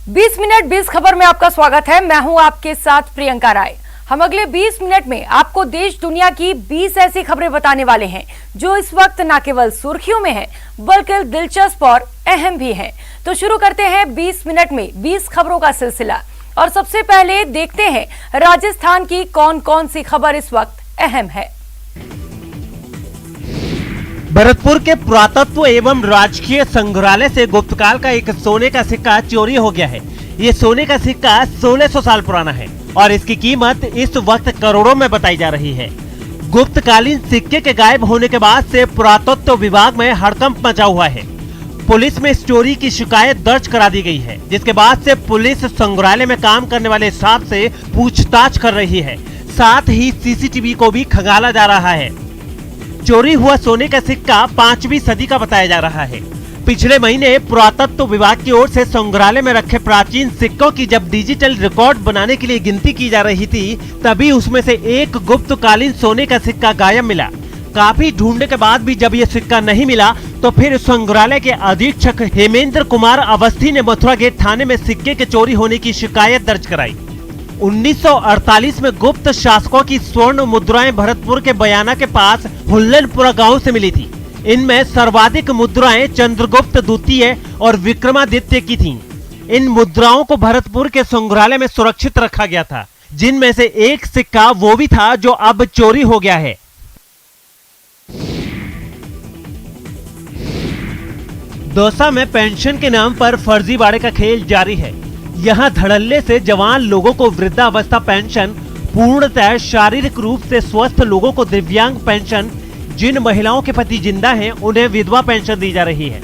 20 minute 20 खबर में आपका स्वागत है। मैं हूं आपके साथ प्रियंका राय। हम अगले 20 मिनट में आपको देश दुनिया की 20 ऐसी खबरें बताने वाले हैं जो इस वक्त न केवल सुर्खियों में हैं बल्कि दिलचस्प और अहम भी हैं। तो शुरू करते हैं 20 मिनट में 20 खबरों का सिलसिला और सबसे पहले देखते हैं राजस्थान की कौन कौन सी खबर इस वक्त अहम है। भरतपुर के पुरातत्व एवं राजकीय संग्रहालय से गुप्तकाल का एक सोने का सिक्का चोरी हो गया है। ये सोने का सिक्का 1600 साल पुराना है और इसकी कीमत इस वक्त करोड़ों में बताई जा रही है। गुप्तकालीन सिक्के के गायब होने के बाद से पुरातत्व विभाग में हड़कंप मचा हुआ है। पुलिस में इस चोरी की शिकायत दर्ज करा दी गई है, जिसके बाद से पुलिस संग्रहालय में काम करने वाले स्टाफ से पूछताछ कर रही है। साथ ही सीसीटीवी को भी खंगाला जा रहा है। चोरी हुआ सोने का सिक्का 5वीं सदी का बताया जा रहा है। पिछले महीने पुरातत्व विभाग की ओर से संग्रहालय में रखे प्राचीन सिक्कों की जब डिजिटल रिकॉर्ड बनाने के लिए गिनती की जा रही थी, तभी उसमें से एक गुप्तकालीन सोने का सिक्का गायब मिला। काफी ढूंढने के बाद भी जब ये सिक्का नहीं मिला तो फिर संग्रहालय के अधीक्षक हेमेंद्र कुमार अवस्थी ने मथुरा गेट थाने में सिक्के के चोरी होने की शिकायत दर्ज कराई। 1948 में गुप्त शासकों की स्वर्ण मुद्राएं भरतपुर के बयाना के पास हुल्लनपुरा गांव से मिली थी। इनमें सर्वाधिक मुद्राएं चंद्रगुप्त द्वितीय और विक्रमादित्य की थीं। इन मुद्राओं को भरतपुर के संग्रहालय में सुरक्षित रखा गया था, जिनमें से एक सिक्का वो भी था जो अब चोरी हो गया है। दौसा में पेंशन के नाम पर फर्जीवाड़े का खेल जारी है। यहाँ धड़ल्ले से जवान लोगों को वृद्धावस्था पेंशन, पूर्णतः शारीरिक रूप से स्वस्थ लोगों को दिव्यांग पेंशन, जिन महिलाओं के पति जिंदा हैं उन्हें विधवा पेंशन दी जा रही है।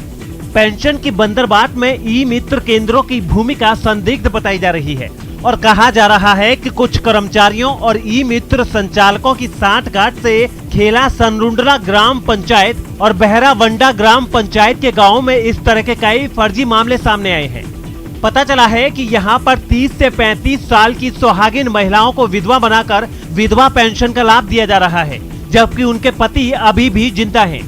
पेंशन की बंदरबाट में ई मित्र केंद्रों की भूमिका संदिग्ध बताई जा रही है और कहा जा रहा है कि कुछ कर्मचारियों और ई मित्र संचालकों की सांठगांठ से खेला सनरुंडला ग्राम पंचायत और बहरावंडा ग्राम पंचायत के गाँव में इस तरह के कई फर्जी मामले सामने आए हैं। पता चला है कि यहाँ पर 30 से 35 साल की सुहागिन महिलाओं को विधवा बनाकर विधवा पेंशन का लाभ दिया जा रहा है, जबकि उनके पति अभी भी जिंदा हैं।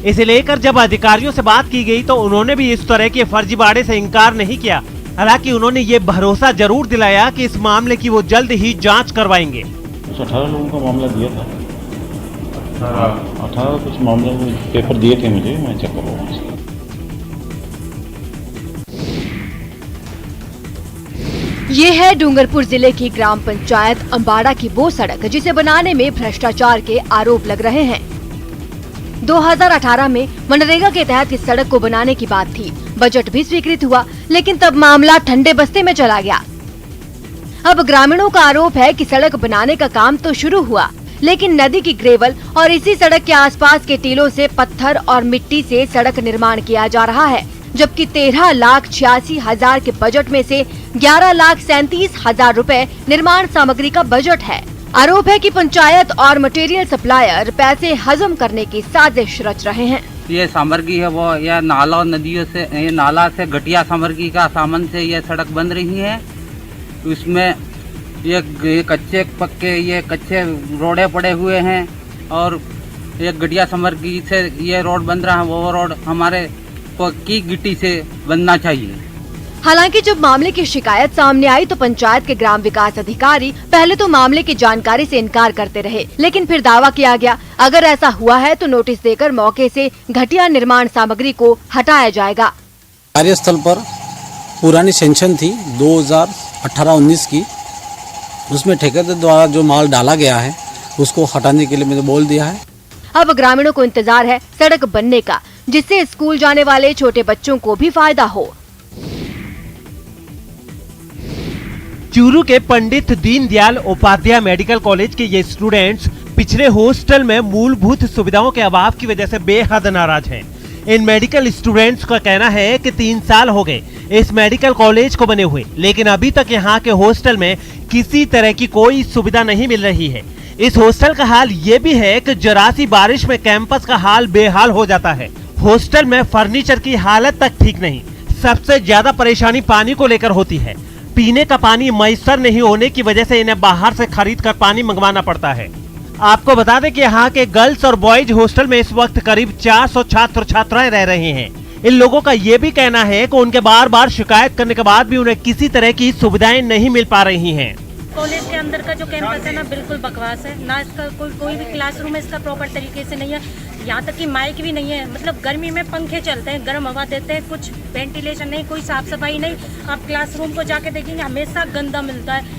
इसे लेकर जब अधिकारियों से बात की गई तो उन्होंने भी इस तरह के फर्जीवाड़े से इनकार नहीं किया। हालांकि उन्होंने ये भरोसा जरूर दिलाया कि इस मामले की वो जल्द ही जाँच करवाएंगे। 18 लोगों का मामला दिया था। 18 कुछ मामले में पेपर दिए थे मुझे, मैं चेक करवाऊंगा। ये है डूंगरपुर जिले की ग्राम पंचायत अंबाड़ा की वो सड़क जिसे बनाने में भ्रष्टाचार के आरोप लग रहे हैं। 2018 में मनरेगा के तहत इस सड़क को बनाने की बात थी। बजट भी स्वीकृत हुआ, लेकिन तब मामला ठंडे बस्ते में चला गया। अब ग्रामीणों का आरोप है कि सड़क बनाने का काम तो शुरू हुआ, लेकिन नदी की ग्रेवल और इसी सड़क के आसपास के टीलों से पत्थर और मिट्टी से सड़क निर्माण किया जा रहा है, जबकि 13,86,000 के बजट में से 11,37,000 रुपए निर्माण सामग्री का बजट है। आरोप है कि पंचायत और मटेरियल सप्लायर पैसे हजम करने की साजिश रच रहे हैं। ये सामग्री है वो यह नाला और नदियों से, ये नाला से घटिया सामग्री का सामान से ये सड़क बन रही है। उसमें ये कच्चे पक्के ये कच्चे रोडे पड़े हुए हैं और ये घटिया सामग्री से ये रोड बन रहा है। वो रोड हमारे पक्की गिट्टी से बनना चाहिए। हालांकि जब मामले की शिकायत सामने आई तो पंचायत के ग्राम विकास अधिकारी पहले तो मामले की जानकारी से इनकार करते रहे, लेकिन फिर दावा किया गया अगर ऐसा हुआ है तो नोटिस देकर मौके से घटिया निर्माण सामग्री को हटाया जाएगा। कार्यस्थल पर पुरानी सेंक्शन थी 2018-19 की, उसमें ठेकेदार द्वारा जो माल डाला गया है उसको हटाने के लिए मैंने बोल दिया है। अब ग्रामीणों को इंतजार है सड़क बनने का, जिससे स्कूल जाने वाले छोटे बच्चों को भी फायदा हो। चूरू के पंडित दीनदयाल उपाध्याय मेडिकल कॉलेज के ये स्टूडेंट्स पिछले हॉस्टल में मूलभूत सुविधाओं के अभाव की वजह से बेहद नाराज हैं। इन मेडिकल स्टूडेंट्स का कहना है कि 3 साल हो गए इस मेडिकल कॉलेज को बने हुए, लेकिन अभी तक यहाँ के हॉस्टल में किसी तरह की कोई सुविधा नहीं मिल रही है। इस हॉस्टल का हाल ये भी है कि जरा सी बारिश में कैंपस का हाल बेहाल हो जाता है। हॉस्टल में फर्नीचर की हालत तक ठीक नहीं। सबसे ज्यादा परेशानी पानी को लेकर होती है। पीने का पानी मैसर नहीं होने की वजह से इन्हें बाहर से खरीद कर पानी मंगवाना पड़ता है। आपको बता दें कि यहाँ के गर्ल्स और बॉयज हॉस्टल में इस वक्त करीब 400 छात्र छात्राएं रह रहे हैं। इन लोगों का ये भी कहना है कि उनके बार बार शिकायत करने के बाद भी उन्हें किसी तरह की सुविधाएं नहीं मिल पा रही हैं। कॉलेज के अंदर का जो कैंपस है ना, बिल्कुल बकवास है ना। इसका कोई भी क्लासरूम है इसका प्रॉपर तरीके से नहीं है। यहाँ तक कि माइक भी नहीं है। मतलब गर्मी में पंखे चलते हैं, गर्म हवा देते हैं, कुछ वेंटिलेशन नहीं, कोई साफ सफाई नहीं। आप क्लासरूम को जाके देखेंगे हमेशा गंदा मिलता है।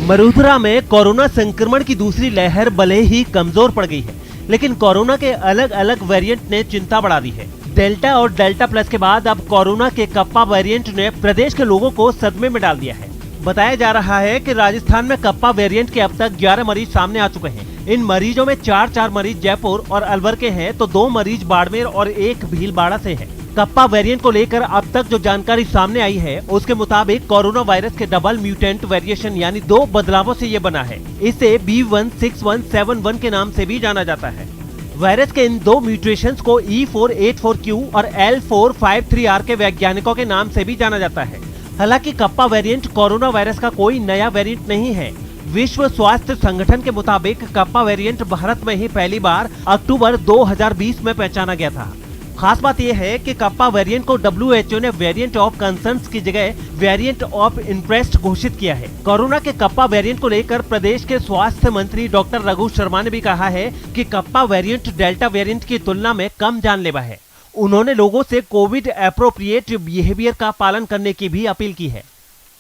मरुधरा में कोरोना संक्रमण की दूसरी लहर भले ही कमजोर पड़ गई है, लेकिन कोरोना के अलग अलग वेरिएंट ने चिंता बढ़ा दी है। डेल्टा और डेल्टा प्लस के बाद अब कोरोना के कप्पा वेरिएंट ने प्रदेश के लोगों को सदमे में डाल दिया है। बताया जा रहा है कि राजस्थान में कप्पा वेरिएंट के अब तक 11 मरीज सामने आ चुके हैं। इन मरीजों में 4 मरीज जयपुर और अलवर के हैं, तो 2 मरीज बाड़मेर और 1 भीलवाड़ा से है। कप्पा वेरिएंट को लेकर अब तक जो जानकारी सामने आई है, उसके मुताबिक कोरोना वायरस के डबल म्यूटेंट वेरिएशन यानी 2 बदलावों से ये बना है। इसे B16171 के नाम से भी जाना जाता है। वायरस के इन 2 म्यूटेशंस को E484Q और L453R के वैज्ञानिकों के नाम से भी जाना जाता है। हालांकि कप्पा वेरिएंट कोरोना वायरस का कोई नया वेरिएंट नहीं है। विश्व स्वास्थ्य संगठन के मुताबिक कप्पा वेरिएंट भारत में ही पहली बार अक्टूबर 2020 में पहचाना गया था। खास बात यह है कि कप्पा वेरिएंट को WHO ने वेरिएंट ऑफ कंसर्न की जगह वेरिएंट ऑफ इंटरेस्ट घोषित किया है। कोरोना के कप्पा वेरिएंट को लेकर प्रदेश के स्वास्थ्य मंत्री डॉक्टर रघु शर्मा ने भी कहा है कि कप्पा वेरिएंट डेल्टा वेरिएंट की तुलना में कम जानलेवा है। उन्होंने लोगों से कोविड एप्रोप्रिएट बिहेवियर का पालन करने की भी अपील की है।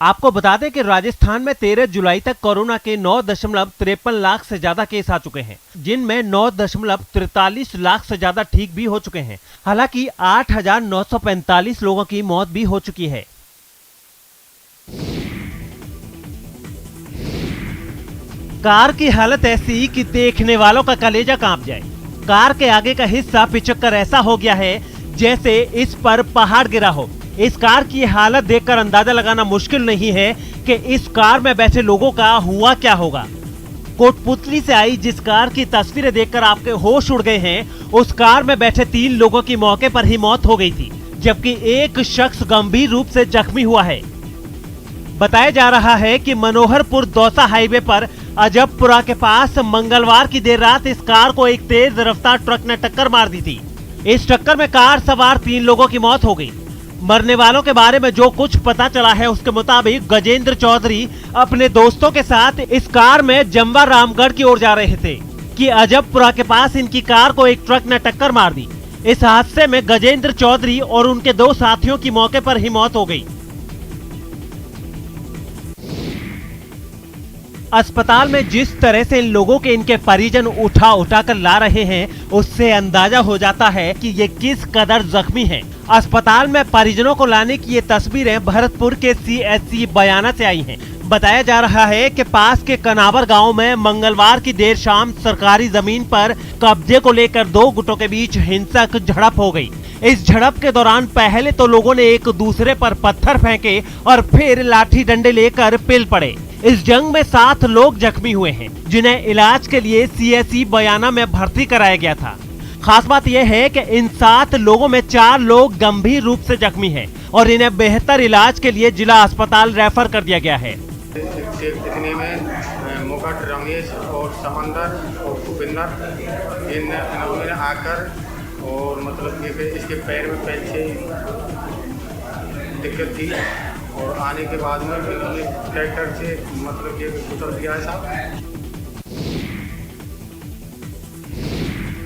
आपको बता दें कि राजस्थान में 13 जुलाई तक कोरोना के 9.53 लाख से ज्यादा केस आ चुके हैं, जिनमें 9.43 लाख से ज्यादा ठीक भी हो चुके हैं। हालांकि 8,945 लोगों की मौत भी हो चुकी है। कार की हालत ऐसी कि देखने वालों का कलेजा कांप जाए। कार के आगे का हिस्सा पिचककर ऐसा हो गया है जैसे इस पर पहाड़ गिरा हो। इस कार की हालत देखकर अंदाजा लगाना मुश्किल नहीं है कि इस कार में बैठे लोगों का हुआ क्या होगा। कोटपुतली से आई जिस कार की तस्वीरें देखकर आपके होश उड़ गए हैं, उस कार में बैठे 3 लोगों की मौके पर ही मौत हो गई थी, जबकि एक शख्स गंभीर रूप से जख्मी हुआ है। बताया जा रहा है कि मनोहरपुर दौसा हाईवे पर अजबपुरा के पास मंगलवार की देर रात इस कार को एक तेज रफ्तार ट्रक ने टक्कर मार दी थी। इस टक्कर में कार सवार 3 लोगों की मौत हो गई। मरने वालों के बारे में जो कुछ पता चला है, उसके मुताबिक गजेंद्र चौधरी अपने दोस्तों के साथ इस कार में जम्वा रामगढ़ की ओर जा रहे थे कि अजबपुरा के पास इनकी कार को एक ट्रक ने टक्कर मार दी। इस हादसे में गजेंद्र चौधरी और उनके 2 साथियों की मौके पर ही मौत हो गई। अस्पताल में जिस तरह से इन लोगों के इनके परिजन उठा कर ला रहे हैं, उससे अंदाजा हो जाता है कि ये किस कदर जख्मी हैं। अस्पताल में परिजनों को लाने की ये तस्वीरें भरतपुर के CHC बयाना से आई हैं। बताया जा रहा है कि पास के कनावर गांव में मंगलवार की देर शाम सरकारी जमीन पर कब्जे को लेकर 2 गुटों के बीच हिंसक झड़प हो गई। इस झड़प के दौरान पहले तो लोगों ने एक दूसरे पर पत्थर फेंके और फिर लाठी डंडे लेकर पिल पड़े। इस जंग में 7 लोग जख्मी हुए हैं, जिन्हें इलाज के लिए CHC बयाना में भर्ती कराया गया था। खास बात यह है कि इन 7 लोगों में 4 लोग गंभीर रूप से जख्मी हैं और इन्हें बेहतर इलाज के लिए जिला अस्पताल रेफर कर दिया गया है। दिखने में मुगट, रमेश और समंदर और भूपिंदर इन्होंने आकर और मतलब कि इसके पैर में पहले से दिक्कत थी और आने के बाद में इन्होंने ट्रैक्टर से मतलब ये कुचल दिया है साहब।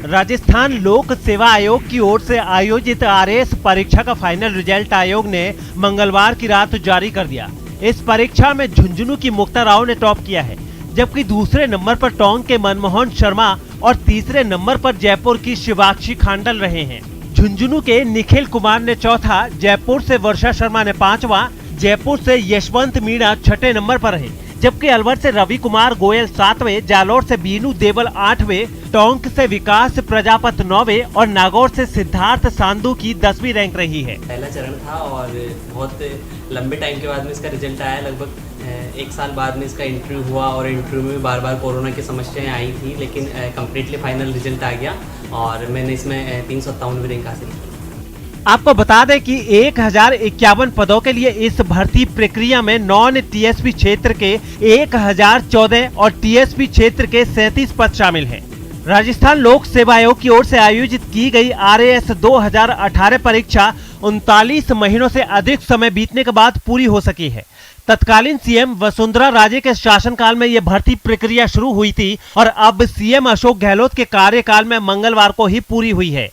राजस्थान लोक सेवा आयोग की ओर से आयोजित RS परीक्षा का फाइनल रिजल्ट आयोग ने मंगलवार की रात जारी कर दिया। इस परीक्षा में झुंझुनू की मुक्ता राव ने टॉप किया है, जबकि दूसरे नंबर पर टोंक के मनमोहन शर्मा और तीसरे नंबर पर जयपुर की शिवाक्षी खांडल रहे हैं। झुंझुनू के निखिल कुमार ने चौथा, जयपुर से वर्षा शर्मा ने 5वां, जयपुर से यशवंत मीणा 6ठे नंबर पर रहे, जबकि अलवर से रवि कुमार गोयल 7वें, जालोर से बीनू देवल 8वें, टोंक से विकास प्रजापत 9वें और नागौर से सिद्धार्थ सांधु की 10वीं रैंक रही है। पहला चरण था और बहुत लंबे टाइम के बाद में इसका रिजल्ट आया। लगभग 1 साल बाद में इसका इंटरव्यू हुआ और इंटरव्यू में बार बार कोरोना की समस्याएं आई थी, लेकिन कम्प्लीटली फाइनल रिजल्ट आ गया और मैंने इसमें 357वीं रैंक हासिल की। आपको बता दें कि 1051 पदों के लिए इस भर्ती प्रक्रिया में नॉन TSP क्षेत्र के 1014 और TSP क्षेत्र के 37 पद शामिल हैं। राजस्थान लोक सेवा आयोग की ओर से आयोजित की गई RAS 2018 परीक्षा 39 महीनों से अधिक समय बीतने के बाद पूरी हो सकी है। तत्कालीन सीएम वसुंधरा राजे के शासनकाल में यह भर्ती प्रक्रिया शुरू हुई थी और अब सीएम अशोक गहलोत के कार्यकाल में मंगलवार को ही पूरी हुई है।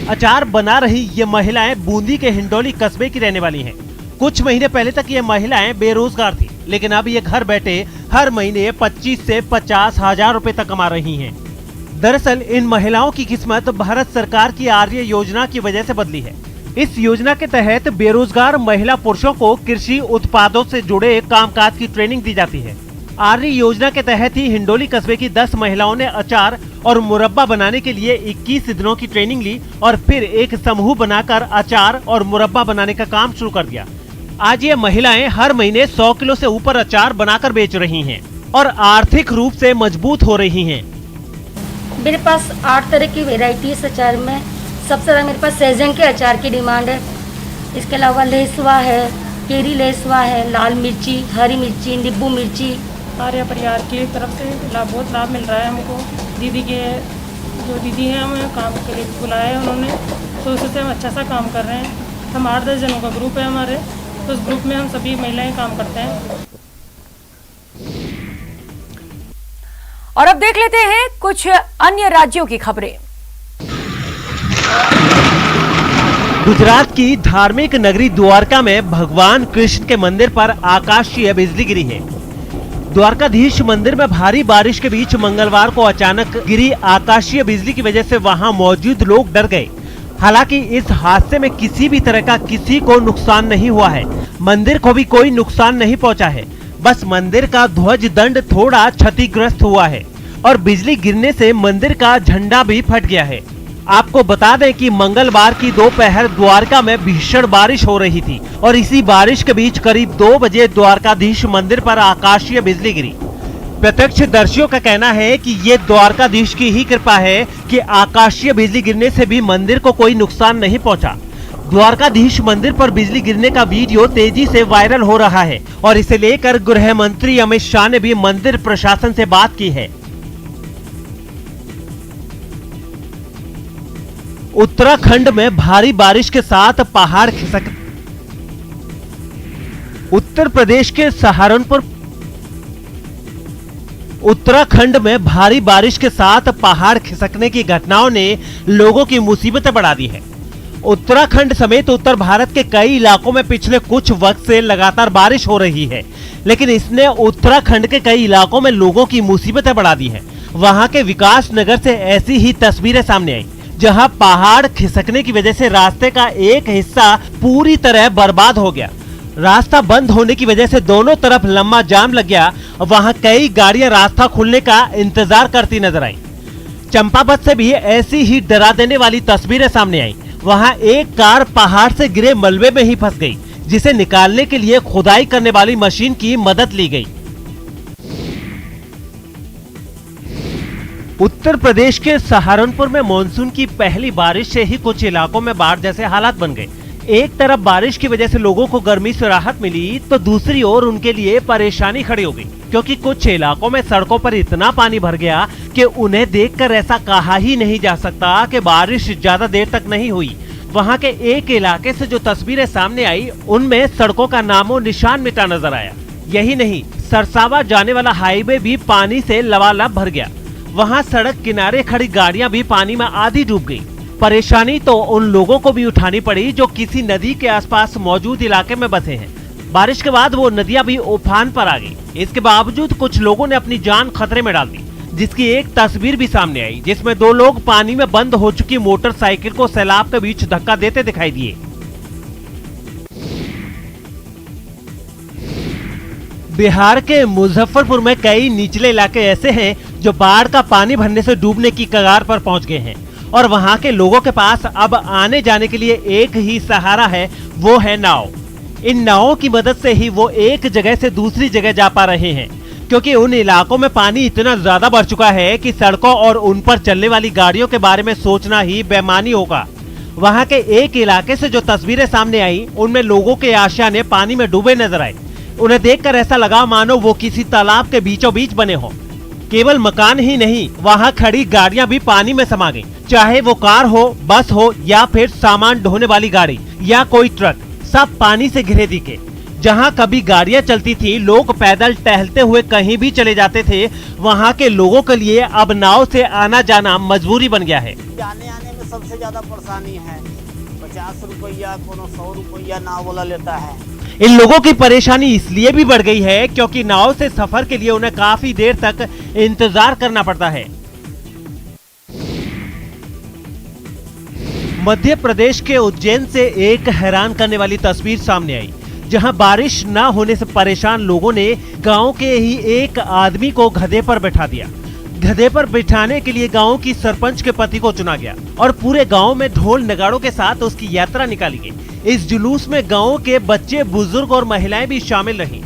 अचार बना रही ये महिलाएं बूंदी के हिंडोली कस्बे की रहने वाली हैं। कुछ महीने पहले तक ये महिलाएं बेरोजगार थी, लेकिन अब ये घर बैठे हर महीने 25 से 50 हजार रुपए तक कमा रही हैं। दरअसल इन महिलाओं की किस्मत भारत सरकार की आर्य योजना की वजह से बदली है। इस योजना के तहत बेरोजगार महिला पुरुषों को कृषि उत्पादों से जुड़े कामकाज की ट्रेनिंग दी जाती है। आर्य योजना के तहत ही हिंडोली कस्बे की 10 महिलाओं ने अचार और मुरब्बा बनाने के लिए 21 दिनों की ट्रेनिंग ली और फिर एक समूह बनाकर अचार और मुरब्बा बनाने का काम शुरू कर दिया। आज ये महिलाएं हर महीने 100 किलो से ऊपर अचार बनाकर बेच रही हैं और आर्थिक रूप से मजबूत हो रही हैं। मेरे पास 8 तरह की वेराइटीज अचार में सबसे ज़्यादा मेरे पास सहजन के अचार की डिमांड है। इसके अलावा लहसुआ है, केरी लहसुआ है, लाल मिर्ची, हरी मिर्ची, नींबू मिर्ची। आर्य परिवार की तरफ से बहुत लाभ मिल रहा है हमको। दीदी के जो दीदी हैं हमें काम के लिए बुलाया है उन्होंने, तो उससे हम अच्छा सा काम कर रहे हैं। हम 8-10 जनों का ग्रुप है हमारे, तो उस ग्रुप में हम सभी महिलाएं काम करते हैं। और अब देख लेते हैं कुछ अन्य राज्यों की खबरें। गुजरात की धार्मिक नगरी द्वारका में भगवान कृष्ण के मंदिर पर आकाशीय बिजली गिरी है। द्वारकाधीश मंदिर में भारी बारिश के बीच मंगलवार को अचानक गिरी आकाशीय बिजली की वजह से वहां मौजूद लोग डर गए। हालांकि इस हादसे में किसी भी तरह का किसी को नुकसान नहीं हुआ है। मंदिर को भी कोई नुकसान नहीं पहुंचा है। बस मंदिर का ध्वज दंड थोड़ा क्षतिग्रस्त हुआ है और बिजली गिरने से मंदिर का झंडा भी फट गया है। आपको बता दें कि मंगलवार की दोपहर द्वारका में भीषण बारिश हो रही थी और इसी बारिश के बीच करीब 2 बजे द्वारकाधीश मंदिर पर आकाशीय बिजली गिरी। प्रत्यक्षदर्शियों का कहना है कि ये द्वारकाधीश की ही कृपा है कि आकाशीय बिजली गिरने से भी मंदिर को कोई नुकसान नहीं पहुंचा। द्वारकाधीश मंदिर पर बिजली गिरने का वीडियो तेजी से वायरल हो रहा है और इसे लेकर गृह मंत्री अमित शाह ने भी मंदिर प्रशासन से बात की है। उत्तराखंड में भारी बारिश के साथ पहाड़ खिसक। उत्तर प्रदेश के सहारनपुर उत्तराखंड में भारी बारिश के साथ पहाड़ खिसकने की घटनाओं ने लोगों की मुसीबतें बढ़ा दी है। उत्तराखंड समेत उत्तर भारत के कई इलाकों में पिछले कुछ वक्त से लगातार बारिश हो रही है, लेकिन इसने उत्तराखंड के कई इलाकों में लोगों की मुसीबतें बढ़ा दी है। वहां के विकास नगर से ऐसी ही तस्वीरें सामने आई, जहां पहाड़ खिसकने की वजह से रास्ते का एक हिस्सा पूरी तरह बर्बाद हो गया। रास्ता बंद होने की वजह से दोनों तरफ लंबा जाम लग गया। वहां कई गाड़ियां रास्ता खुलने का इंतजार करती नजर आई। चंपावत से भी ऐसी ही डरा देने वाली तस्वीरें सामने आई। वहां एक कार पहाड़ से गिरे मलबे में ही फंस गई, जिसे निकालने के लिए खुदाई करने वाली मशीन की मदद ली गई। उत्तर प्रदेश के सहारनपुर में मानसून की पहली बारिश से ही कुछ इलाकों में बाढ़ जैसे हालात बन गए। एक तरफ बारिश की वजह से लोगों को गर्मी से राहत मिली, तो दूसरी ओर उनके लिए परेशानी खड़ी हो गई, क्योंकि कुछ इलाकों में सड़कों पर इतना पानी भर गया कि उन्हें देखकर ऐसा कहा ही नहीं जा सकता कि बारिश ज्यादा देर तक नहीं हुई। वहां के एक इलाके से जो तस्वीरें सामने आई, उनमें सड़कों का नामो निशान मिटा नजर आया। यही नहीं, सरसावा जाने वाला हाईवे भी पानी से लबालब भर गया। वहां सड़क किनारे खड़ी गाड़ियां भी पानी में आधी डूब गई। परेशानी तो उन लोगों को भी उठानी पड़ी जो किसी नदी के आसपास मौजूद इलाके में बसे हैं। बारिश के बाद वो नदियां भी उफान पर आ गई। इसके बावजूद कुछ लोगों ने अपनी जान खतरे में डाल दी, जिसकी एक तस्वीर भी सामने आई, जिसमें 2 लोग पानी में बंद हो चुकी मोटरसाइकिल को सैलाब के बीच धक्का देते दिखाई दिए। बिहार के मुजफ्फरपुर में कई निचले इलाके ऐसे हैं जो बाढ़ का पानी भरने से डूबने की कगार पर पहुंच गए हैं और वहां के लोगों के पास अब आने जाने के लिए एक ही सहारा है, वो है नाव। इन नावों की मदद से ही वो एक जगह से दूसरी जगह जा पा रहे हैं, क्योंकि उन इलाकों में पानी इतना ज्यादा बढ़ चुका है कि सड़कों और उन पर चलने वाली गाड़ियों के बारे में सोचना ही बेईमानी होगा। वहां के एक इलाके से जो तस्वीरें सामने आई, उनमें लोगों के आशियाने पानी में डूबे नजर आए। उन्हें देखकर ऐसा लगा मानो वो किसी तालाब के बीचों बीच बने हो। केवल मकान ही नहीं, वहाँ खड़ी गाड़ियाँ भी पानी में समा गईं। चाहे वो कार हो, बस हो या फिर सामान ढोने वाली गाड़ी या कोई ट्रक, सब पानी से घिरे दिखे। जहाँ कभी गाड़ियाँ चलती थी, लोग पैदल टहलते हुए कहीं भी चले जाते थे, वहाँ के लोगों के लिए अब नाव से आना जाना मजबूरी बन गया है। आने में सबसे ज्यादा परेशानी है। 50 रुपया, 100 रुपया नाव वाला लेता है। इन लोगों की परेशानी इसलिए भी बढ़ गई है क्योंकि नाव से सफर के लिए उन्हें काफी देर तक इंतजार करना पड़ता है। मध्य प्रदेश के उज्जैन से एक हैरान करने वाली तस्वीर सामने आई, जहां बारिश न होने से परेशान लोगों ने गांव के ही एक आदमी को गधे पर बैठा दिया। गधे पर बिठाने के लिए गांव की सरपंच के पति को चुना गया और पूरे गांव में ढोल नगाड़ों के साथ उसकी यात्रा निकाली गई। इस जुलूस में गांव के बच्चे, बुजुर्ग और महिलाएं भी शामिल रहीं।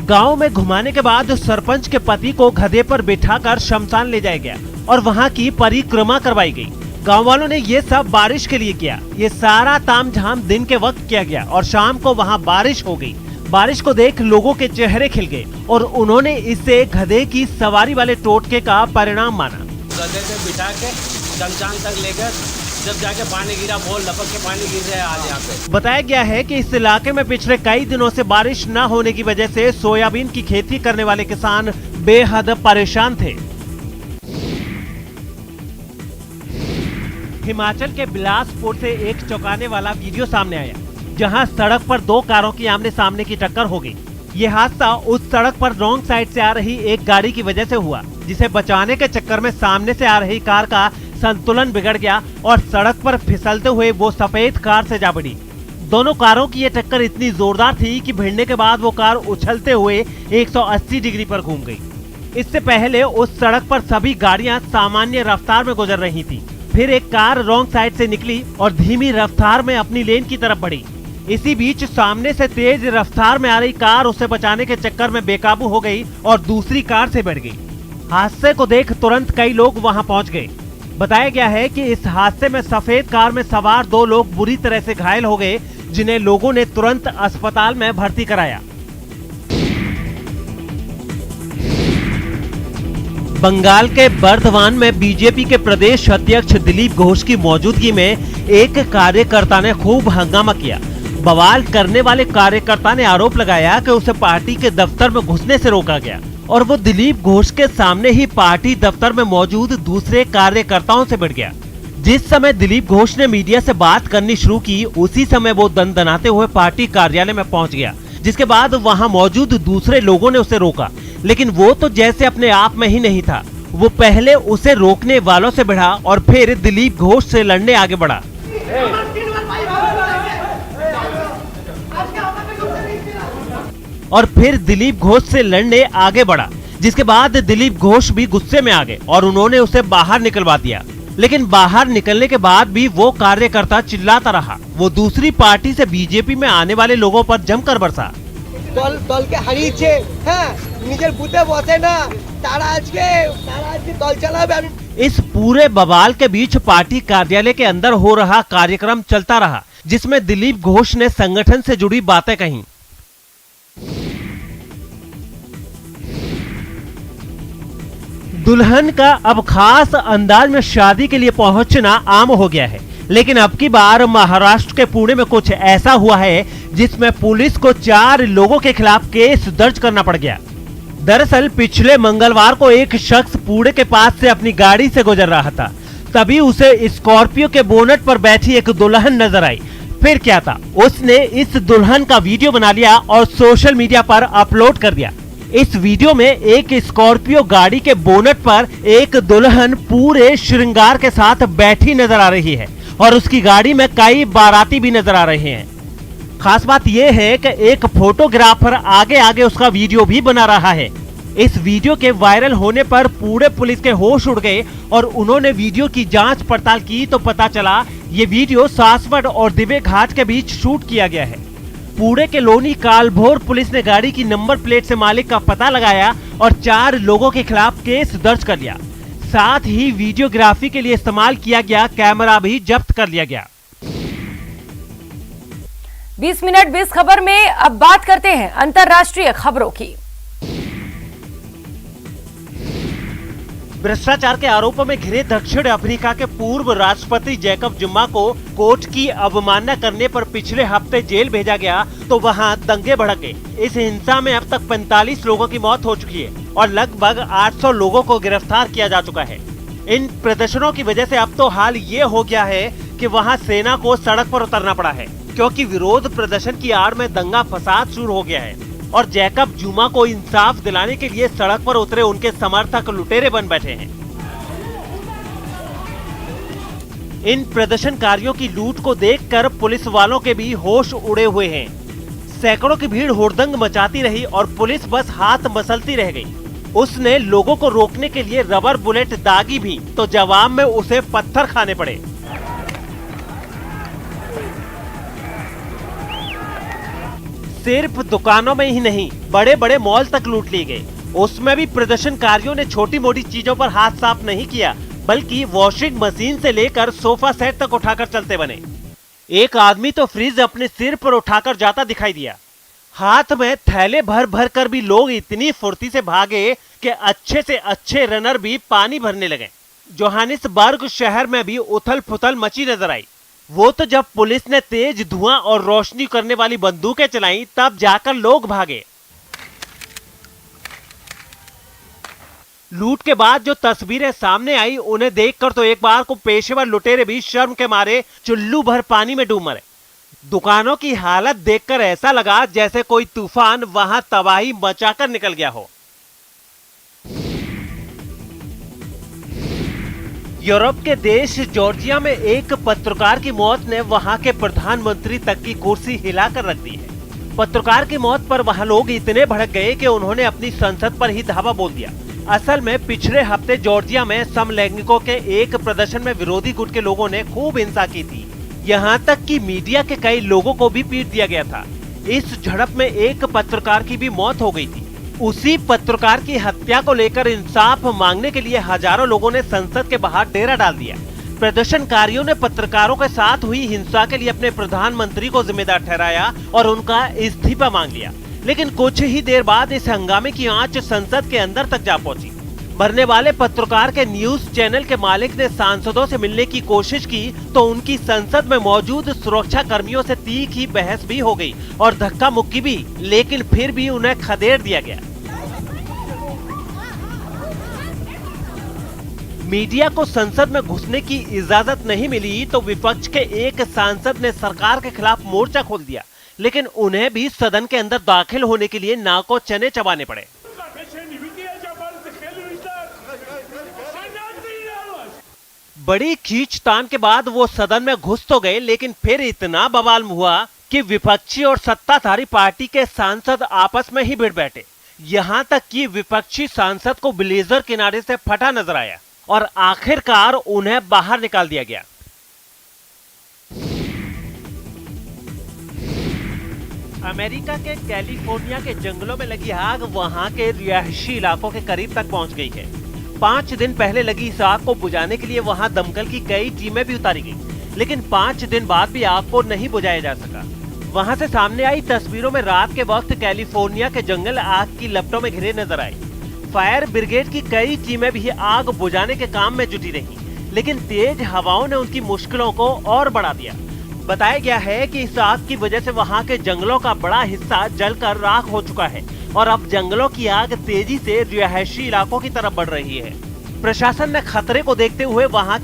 गांव में घुमाने के बाद सरपंच के पति को गधे पर बिठाकर शमशान ले जाया गया और वहां की परिक्रमा करवाई गई। गांव वालों ने ये सब बारिश के लिए किया। ये सारा तामझाम दिन के वक्त किया गया और शाम को वहां बारिश हो गई। बारिश को देख लोगों के चेहरे खिल गए और उन्होंने इसे गधे की सवारी वाले टोटके का परिणाम माना। गधे से बिठा के शमशान तक लेकर जब जाके पानी गिरा, बहुत लपक के पानी गिर रहा है आज यहाँ पे। बताया गया है कि इस इलाके में पिछले कई दिनों से बारिश न होने की वजह से सोयाबीन की खेती करने वाले किसान बेहद परेशान थे। हिमाचल के बिलासपुर से एक चौंकाने वाला वीडियो सामने आया, जहां सड़क पर दो कारों की आमने सामने की टक्कर हो गई। ये हादसा उस सड़क पर रॉन्ग साइड से आ रही एक गाड़ी की वजह से हुआ, जिसे बचाने के चक्कर में सामने से आ रही कार का संतुलन बिगड़ गया और सड़क पर फिसलते हुए वो सफेद कार से जा बढ़ी। दोनों कारों की ये टक्कर इतनी जोरदार थी कि भिड़ने के बाद वो कार उछलते हुए 180 डिग्री पर घूम गई। इससे पहले उस सड़क पर सभी गाड़ियां सामान्य रफ्तार में गुजर रही थी। फिर एक कार रॉन्ग साइड से निकली और धीमी रफ्तार में अपनी लेन की तरफ बढ़ी। इसी बीच सामने से तेज रफ्तार में आ रही कार उसे बचाने के चक्कर में बेकाबू हो गई और दूसरी कार से भिड़ गई। हादसे को देख तुरंत कई लोग वहां पहुंच गए। बताया गया है कि इस हादसे में सफेद कार में सवार दो लोग बुरी तरह से घायल हो गए, जिन्हें लोगों ने तुरंत अस्पताल में भर्ती कराया। बंगाल के बर्धमान में बीजेपी के प्रदेश अध्यक्ष दिलीप घोष की मौजूदगी में एक कार्यकर्ता ने खूब हंगामा किया। बवाल करने वाले कार्यकर्ता ने आरोप लगाया कि उसे पार्टी के दफ्तर में घुसने से रोका गया और वो दिलीप घोष के सामने ही पार्टी दफ्तर में मौजूद दूसरे कार्यकर्ताओं से भिड़ गया। जिस समय दिलीप घोष ने मीडिया से बात करनी शुरू की, उसी समय वो दनदनाते हुए पार्टी कार्यालय में पहुंच गया, जिसके बाद वहां मौजूद दूसरे लोगों ने उसे रोका, लेकिन वो तो जैसे अपने आप में ही नहीं था। वो पहले उसे रोकने वालों से भिड़ा और फिर दिलीप घोष से लड़ने आगे बढ़ा। जिसके बाद दिलीप घोष भी गुस्से में आ गए और उन्होंने उसे बाहर निकलवा दिया। लेकिन बाहर निकलने के बाद भी वो कार्यकर्ता चिल्लाता रहा। वो दूसरी पार्टी से बीजेपी में आने वाले लोगों पर जमकर बरसा। दल के हारिয়েছে হ্যাঁ নিজের বুতে বসে না তারা আজকে দল চালাবে। इस पूरे बवाल के बीच पार्टी कार्यालय के अंदर हो रहा कार्यक्रम चलता रहा, जिसमें दिलीप घोष ने संगठन से जुड़ी बातें कहीं। दुल्हन का अब खास अंदाज में शादी के लिए पहुंचना आम हो गया है, लेकिन अब की बार महाराष्ट्र के पुणे में कुछ ऐसा हुआ है जिसमें पुलिस को 4 लोगों के खिलाफ केस दर्ज करना पड़ गया। दरअसल पिछले मंगलवार को एक शख्स पुणे के पास से अपनी गाड़ी से गुजर रहा था, तभी उसे स्कॉर्पियो के बोनट पर बैठी एक दुल्हन नजर आई। फिर क्या था, उसने इस दुल्हन का वीडियो बना लिया और सोशल मीडिया पर अपलोड कर दिया। इस वीडियो में एक स्कॉर्पियो गाड़ी के बोनट पर एक दुल्हन पूरे श्रृंगार के साथ बैठी नजर आ रही है और उसकी गाड़ी में कई बाराती भी नजर आ रहे हैं। खास बात यह है कि एक फोटोग्राफर आगे आगे उसका वीडियो भी बना रहा है। इस वीडियो के वायरल होने पर पूरे पुलिस के होश उड़ गए और उन्होंने वीडियो की जांच पड़ताल की तो पता चला ये वीडियो सासवड़ और दिव्य घाट के बीच शूट किया गया है। पुणे के लोनी कालभोर पुलिस ने गाड़ी की नंबर प्लेट से मालिक का पता लगाया और 4 लोगों के खिलाफ केस दर्ज कर लिया। साथ ही वीडियोग्राफी के लिए इस्तेमाल किया गया कैमरा भी जब्त कर लिया गया। 20 मिनट 20 खबर में अब बात करते हैं अंतर्राष्ट्रीय खबरों की। भ्रष्टाचार के आरोपों में घिरे दक्षिण अफ्रीका के पूर्व राष्ट्रपति जैकब जुमा को कोर्ट की अवमानना करने पर पिछले हफ्ते जेल भेजा गया तो वहां दंगे भड़क गए। इस हिंसा में अब तक 45 लोगों की मौत हो चुकी है और लगभग 800 लोगों को गिरफ्तार किया जा चुका है। इन प्रदर्शनों की वजह से अब तो हाल ये हो गया है कि वहां सेना को सड़क पर उतरना पड़ा है, क्योंकि विरोध प्रदर्शन की आड़ में दंगा फसाद शुरू हो गया है और जैकब जुमा को इंसाफ दिलाने के लिए सड़क पर उतरे उनके समर्थक लुटेरे बन बैठे हैं। इन प्रदर्शनकारियों की लूट को देखकर पुलिस वालों के भी होश उड़े हुए हैं। सैकड़ों की भीड़ हुड़दंग मचाती रही और पुलिस बस हाथ मसलती रह गई। उसने लोगों को रोकने के लिए रबर बुलेट दागी भी तो जवाब में उसे पत्थर खाने पड़े। सिर्फ दुकानों में ही नहीं, बड़े बड़े मॉल तक लूट लिए गए। उसमें भी प्रदर्शनकारियों ने छोटी मोटी चीजों पर हाथ साफ नहीं किया, बल्कि वॉशिंग मशीन से लेकर सोफा सेट तक उठाकर चलते बने। एक आदमी तो फ्रिज अपने सिर पर उठाकर जाता दिखाई दिया। हाथ में थैले भर भर कर भी लोग इतनी फुर्ती से भागे कि अच्छे से अच्छे रनर भी पानी भरने लगे। जोहानिसबर्ग शहर में भी उथल पुथल मची नजर आई। वो तो जब पुलिस ने तेज धुआं और रोशनी करने वाली बंदूकें चलाई तब जाकर लोग भागे। लूट के बाद जो तस्वीरें सामने आई उन्हें देखकर तो एक बार को पेशेवर लुटेरे भी शर्म के मारे चुल्लू भर पानी में डूब मरे। दुकानों की हालत देखकर ऐसा लगा जैसे कोई तूफान वहां तबाही मचाकर निकल गया हो। यूरोप के देश जॉर्जिया में एक पत्रकार की मौत ने वहां के प्रधानमंत्री तक की कुर्सी हिलाकर रख दी है। पत्रकार की मौत पर वहां लोग इतने भड़क गए कि उन्होंने अपनी संसद पर ही धावा बोल दिया। असल में पिछले हफ्ते जॉर्जिया में समलैंगिकों के एक प्रदर्शन में विरोधी गुट के लोगों ने खूब हिंसा की थी। यहाँ तक कि मीडिया के कई लोगों को भी पीट दिया गया था। इस झड़प में एक पत्रकार की भी मौत हो गई थी। उसी पत्रकार की हत्या को लेकर इंसाफ मांगने के लिए हजारों लोगों ने संसद के बाहर डेरा डाल दिया। प्रदर्शनकारियों ने पत्रकारों के साथ हुई हिंसा के लिए अपने प्रधानमंत्री को जिम्मेदार ठहराया और उनका इस्तीफा मांग लिया। लेकिन कुछ ही देर बाद इस हंगामे की आंच संसद के अंदर तक जा पहुंची। मरने वाले पत्रकार के न्यूज चैनल के मालिक ने सांसदों से मिलने की कोशिश की तो उनकी संसद में मौजूद सुरक्षा कर्मियों से तीखी बहस भी हो गई और धक्का मुक्की भी, लेकिन फिर भी उन्हें खदेड़ दिया गया। मीडिया को संसद में घुसने की इजाजत नहीं मिली तो विपक्ष के एक सांसद ने सरकार के खिलाफ मोर्चा खोल दिया, लेकिन उन्हें भी सदन के अंदर दाखिल होने के लिए नाको चने चबाने पड़े। बड़ी खींचतान के बाद वो सदन में घुस तो गए, लेकिन फिर इतना बवाल हुआ कि विपक्षी और सत्ताधारी पार्टी के सांसद आपस में ही भिड़ बैठे। यहाँ तक कि विपक्षी सांसद को ब्लेजर किनारे से फटा नजर आया और आखिरकार उन्हें बाहर निकाल दिया गया। अमेरिका के कैलिफोर्निया के जंगलों में लगी आग वहां के रिहायशी इलाकों के करीब तक पहुंच गई है। 5 दिन पहले लगी इस आग को बुझाने के लिए वहां दमकल की कई टीमें भी उतारी गई, लेकिन 5 दिन बाद भी आग को नहीं बुझाया जा सका। वहां से सामने आई तस्वीरों में रात के वक्त कैलिफोर्निया के जंगल आग की लपटों में घिरे नजर आए। फायर ब्रिगेड की कई टीमें भी आग बुझाने के काम में जुटी रही, लेकिन तेज हवाओं ने उनकी मुश्किलों को और बढ़ा दिया। बताया गया है कि इस आग की वजह से वहां के जंगलों का बड़ा हिस्सा जलकर राख हो चुका है और अब जंगलों की आग तेजी से रिहायशी इलाकों की तरफ बढ़ रही है। प्रशासन ने खतरे को देखते हुए वहां